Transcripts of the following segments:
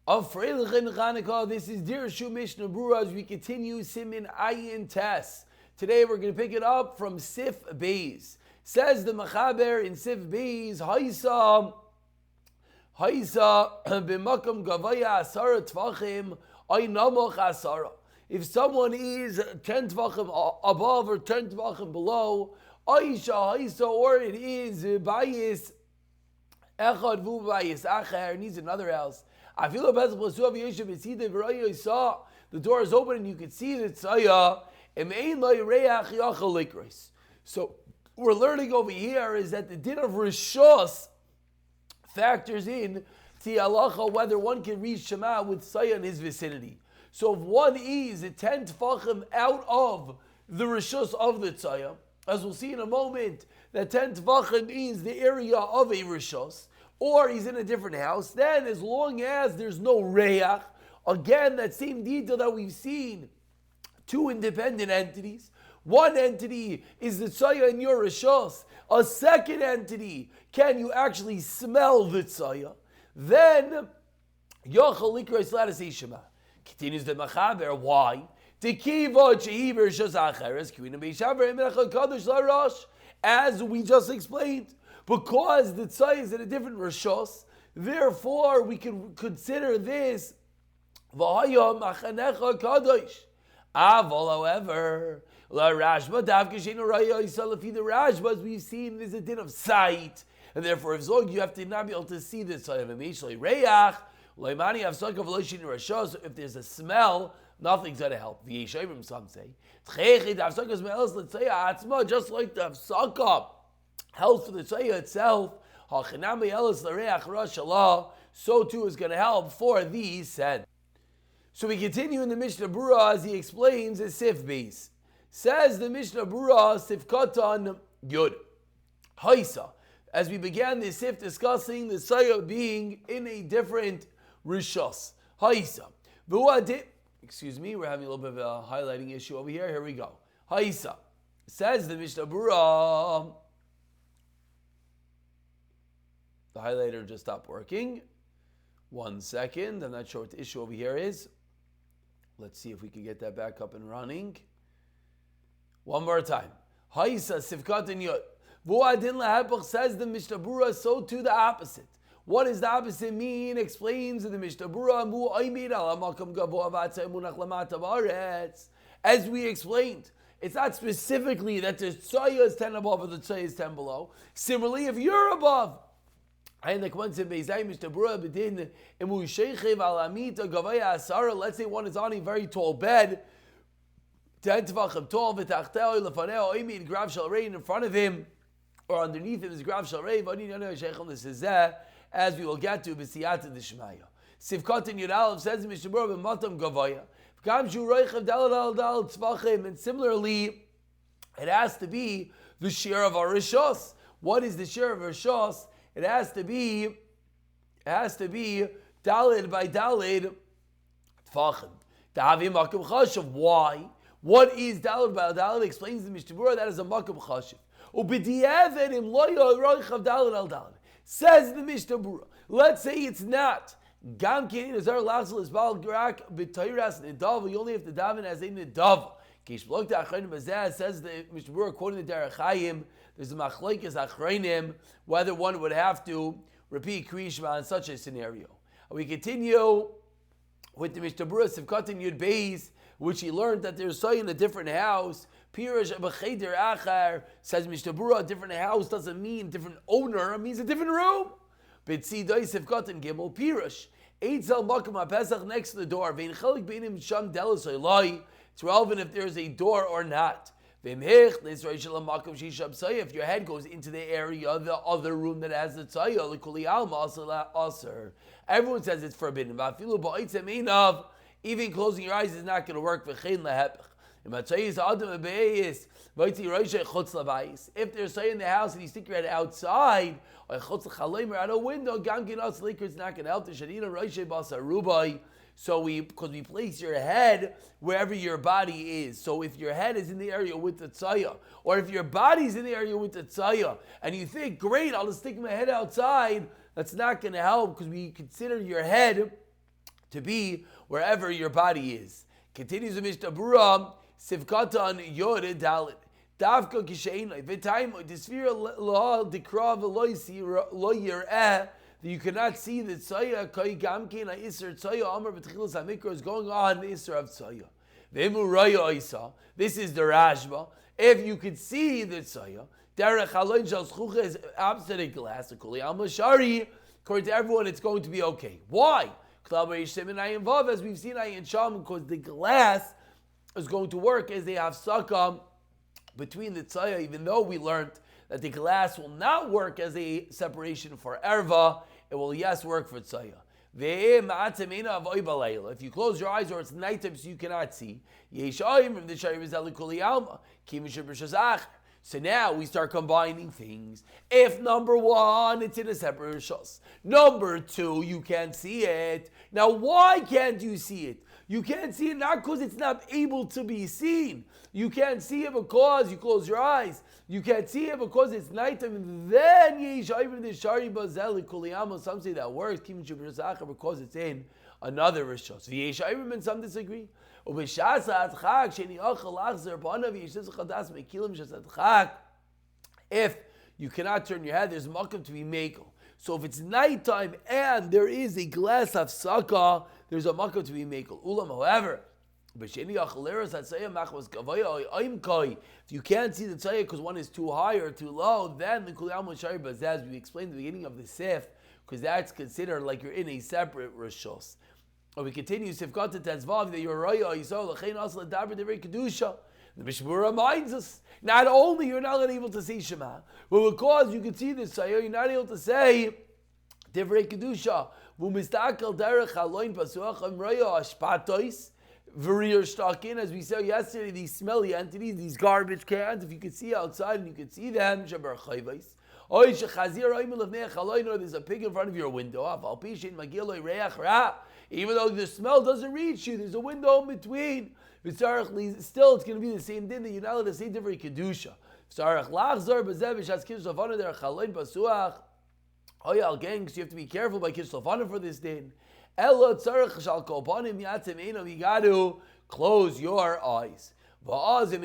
of Freilich and Chanukah. This is Dirshu Mishnah Berurah as we continue Siman Ayin Tes. Today we're going to pick it up from Sif Beis. Says the Mechaber in Sif Beis, Haisa b'makam gavaya asara tvachim ay namoch asara. If someone is 10 tvachim above or 10 tvachim below, Aisha Haisa, or it is bayis echad vu bayis acher, needs another house. I feel the door is open and you can see the tzaya. So we're learning over here is that the din of rishos factors in to halacha whether one can reach Shema with tzaya in his vicinity. So if one is a 10 tefachim out of the rishos of the tzaya, as we'll see in a moment, that 10 tefachim is the area of a rishos, or he's in a different house, then as long as there's no reyach, again, that same detail that we've seen, two independent entities. One entity is the tzaya in your rishos. A second entity, can you actually smell the tzaya? Then, yochel likra yisla to say Shema. Continues the Mechaber, why? As we just explained, because the tzai is in a different rishos, therefore we can consider this v'hayom achanecha kadosh. Aval, however, la rashba davke sheinu raya yisalafi the rashba, as we've seen, is a din of sight, and therefore if long you have to not be able to see the tzai of a mishlei reyach loimani avsaka v'lo sheinu rishos. If there's a smell, nothing's going to help. V'yeshayim, some say tchechid avsaka smells l'tzaya atzma, just like the avsaka helps for the tzaya itself, so too is going to help for the scent. So we continue in the Mishnah Berurah as he explains as Sif Beis. Says the Mishnah Berurah, Sif Katan Yud. Haisa. As we began this Sif discussing the tzaya being in a different rishos. Haisa. Excuse me, we're having a little bit of a highlighting issue over here. Here we go. Haisa. Says the Mishnah Berurah, the highlighter just stopped working. 1 second. I'm not sure what the issue over here is. Let's see if we can get that back up and running. One more time. Haisa sivkat and yud. Vu'adin lahapach, says the Mishnah Berurah, so too the opposite. What does the opposite mean? Explains in the Mishnah Berurah. As we explained, it's not specifically that the tzaya is 10 above or the tzaya is 10 below. Similarly, if you're above, let's say one is on a very tall bed, 10 tefachim tall, in front of him, or underneath him is grav shel reiv, as we will get to b'siyata d'shmaya. Sivkatin Yud Aleph says in Mishnah Berurah b'matam gavaya, and similarly, it has to be the share of our rishos. What is the share of our rishos? It has to be dalid by dalid tfachim. Ta'avim makom chashav. Why? What is dalid by dalid? Explains the Mishnah Berurah, that is a makom chashav. Ubediavad im lo yoroichav dalid al dalid. Says the Mishnah Berurah, let's say it's not. Gam kein azar lasel is bal grak b'tayras nidav. You only have to daven as a nidav. Says the Mishnah Berurah, quoting the Derech Hayim, there's a machlekes achreinim whether one would have to repeat Kriya Shema in such a scenario. We continue with the Mishnah Berurah Sivkatin Yud Beis, which he learned that there's tzaya in a different house. Pirish b'cheder achar, says Mishnah Berurah, a different house doesn't mean different owner, it means a different room. B'tzidai Sivkatin Gimel Pirish Eitzel Makom HaPesach, next to the door. Vein chelik beinim sham delas oilai. It's relevant if there's a door or not. If your head goes into the area of the other room that has the tzaya, everyone says it's forbidden. Even closing your eyes is not going to work. If there's tzaya in the house and you stick your head outside, or out a window, it's not going to help. So because we place your head wherever your body is. So if your head is in the area with the tzaya, or if your body's in the area with the tzaya, and you think, great, I'll just stick my head outside, that's not going to help because we consider your head to be wherever your body is. Continues the Mishnah Berurah, Sivkatan Yod Dalit. Davka Kishainai, Vitaim, Disfira Law, Dikrav, Lawyer, that you cannot see that Tsaya, Kai Gamkin, Isser, Tsaya, Amr, Betchilas Hamikra is going on the Isser of Tsaya. Vemu Raya Isa, this is the Rashba. If you could see the Tsaya, Derech Haloin Shal Schucha is absolute glass, Shari, according to everyone, it's going to be okay. Why? As we've seen Ayin Sham, because the glass is going to work as they have Sakam between the tzaya, even though we learned that the glass will not work as a separation for erva, it will yes work for tzaya. If you close your eyes or it's nighttime so you cannot see, so now we start combining things. If number one, it's in a separate rishos. Number two, you can't see it. Now why can't you see it? You can't see it not because it's not able to be seen. You can't see it because you close your eyes. You can't see it because it's nighttime. And then some say that works because it's in another rishos. And some disagree. If you cannot turn your head, there's makom to be makel. So if it's nighttime and there is a glass of saka, there's a makom to be makel. Ulam, however, if you can't see the tzayah because one is too high or too low, then the kuliyam shari bazaz, we explained at the beginning of the sif, because that's considered like you're in a separate rishos. Or we continue, Sifkat Tetzvav, that you're Raya, Yisrael, L'chein Asla Daber Devrei Kedusha. The Mishnah Berurah reminds us, not only you're not able to see Shema, but because you can see this Sayyah, you're not able to say Devrei Kedusha. V'mistakel derech haloin pasuach am Raya Ashpatois, V'rir Shtakin, as we said yesterday, these smelly entities, these garbage cans, if you could see outside and you could see them, Shabar Chayvais. Or there's a pig in front of your window. Even though the smell doesn't reach you, there's a window in between. Still, it's going to be the same din that you're not allowed to say different kedusha. Again, because you have to be careful by kishlafana for this din. You got to close your eyes. Because then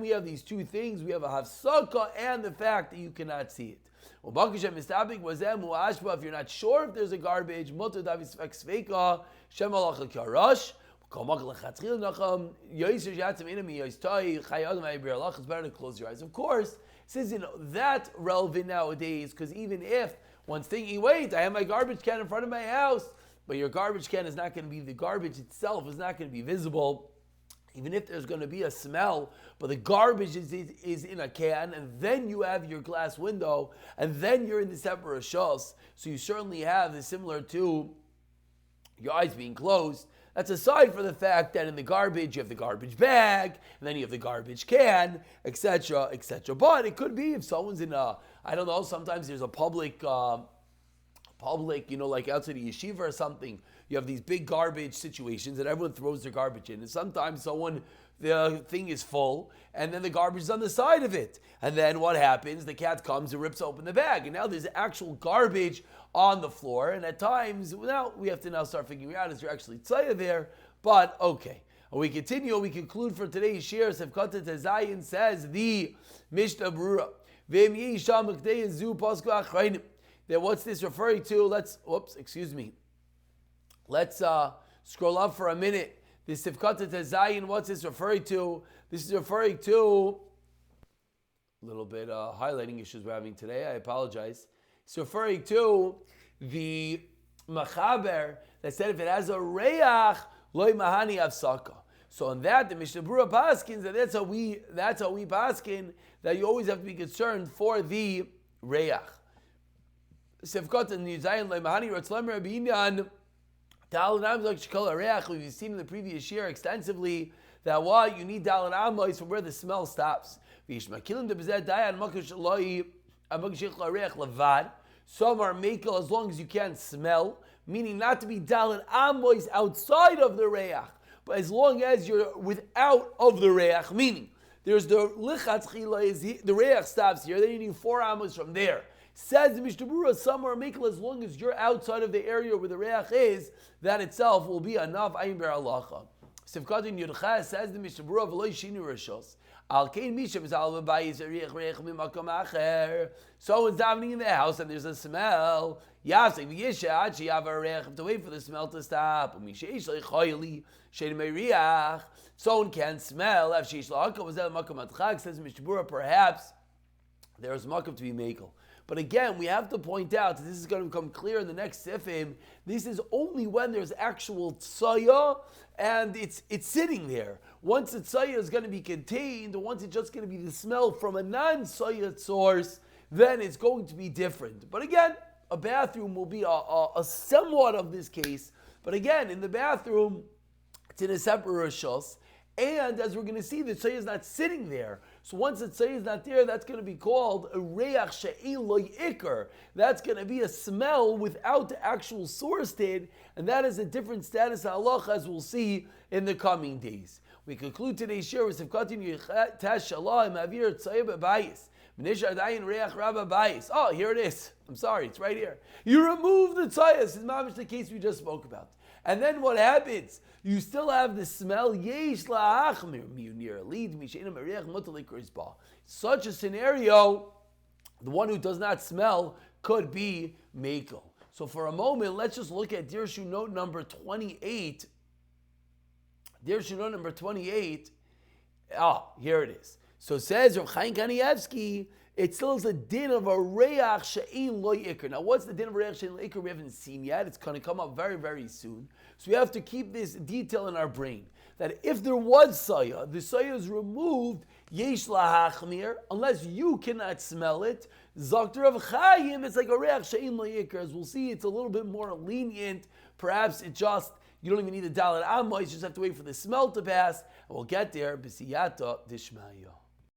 we have these two things. We have a hafsaka and the fact that you cannot see it. If you're not sure if there's a garbage, it's better to close your eyes. Of course, this isn't that relevant nowadays, because even if one's thinking, wait, I have my garbage can in front of my house, but your garbage can is not going to be, the garbage itself is not going to be visible. Even if there's going to be a smell, but the garbage is in a can, and then you have your glass window, and then you're in the separate rishos, so you certainly have this similar to your eyes being closed. That's aside from the fact that in the garbage, you have the garbage bag, and then you have the garbage can, etc., etc. But it could be if someone's in a, I don't know, sometimes there's a public, like outside the yeshiva or something, you have these big garbage situations and everyone throws their garbage in. And sometimes the thing is full and then the garbage is on the side of it. And then what happens? The cat comes and rips open the bag. And now there's actual garbage on the floor. And at times, now we have to now start figuring out, is there actually tzaya there? But okay. We continue, we conclude for today's shir. Sefkata Tezayin says, the Mishnah Berurah. Then what's this referring to? Let's scroll up for a minute. This Sifkata Tezayin, what's this referring to? This is referring to a little bit highlighting issues we're having today. I apologize. It's referring to the Machaber that said if it has a Reach, Loi Mahani Avsaka. So on that, the Mishnah Berurah paskins that that's how we paskin, that you always have to be concerned for the Reach. Sifkata Nizayin Loi Mahani Ratzlam Rabbi Inyan. We've seen in the previous year extensively that what you need Dalan Amos from where the smell stops. Some are makel as long as you can't smell, meaning not to be Dalan Amos outside of the Reach, but as long as you're without of the Reach, meaning there's the Lichatz Chila, the Reach stops here, then you need 4 Amos from there. Says the Mishnah Berurah, somewhere Mikkel, as long as you're outside of the area where the reach is, that itself will be enough. Ayin ber halacha. Sivkatin Yudcha says the Mishnah Berurah, v'lo yishinu rishos. Al kein mishem is al b'bayis reich mimakom acher. Someone's davening in the house and there's a smell. Yasek v'yisha ad sheyav reich. To wait for the smell to stop. Umisheish lechoyli shein meiriach. Someone can smell. Af sheish la'akom was that makom atchak. Says Mishnah Berurah, perhaps there is makom to be makel. But again, we have to point out, this is going to become clear in the next sifim, this is only when there's actual tzaya and it's sitting there. Once the tzaya is going to be contained, or once it's just going to be the smell from a non-tzaya source, then it's going to be different. But again, a bathroom will be a somewhat of this case. But again, in the bathroom, it's in a separate rishos. And as we're going to see, the tzayah is not sitting there. So once the tzayah is not there, that's going to be called a reach she'ein lo yiker. That's going to be a smell without the actual source did, and that is a different status of halacha, as we'll see in the coming days. We conclude today's share with Sivkatin Tash Shalah Mavir Tzayah B'Bayis. Oh, here it is. I'm sorry, it's right here. You remove the tzayah. This is mamish the case we just spoke about. And then what happens? You still have the smell. Such a scenario, the one who does not smell could be mekel. So for a moment, let's just look at Dirshu note number 28. Dirshu note number 28. Here it is. So it says Rav Chaim Kanievsky, it still is a din of a reach she'ein lo yiker. Now, what's the din of a reach she'ein lo yiker? We haven't seen yet. It's going to come up very, very soon. So we have to keep this detail in our brain, that if there was saya, the saya is removed, yesh lahachmir, unless you cannot smell it. Zakter Rav Chaim, it's like a reach she'ein lo yiker. As we'll see, it's a little bit more lenient. Perhaps it just, you don't even need a dalet amma, you just have to wait for the smell to pass, and we'll get there. B'siyata dishmaya.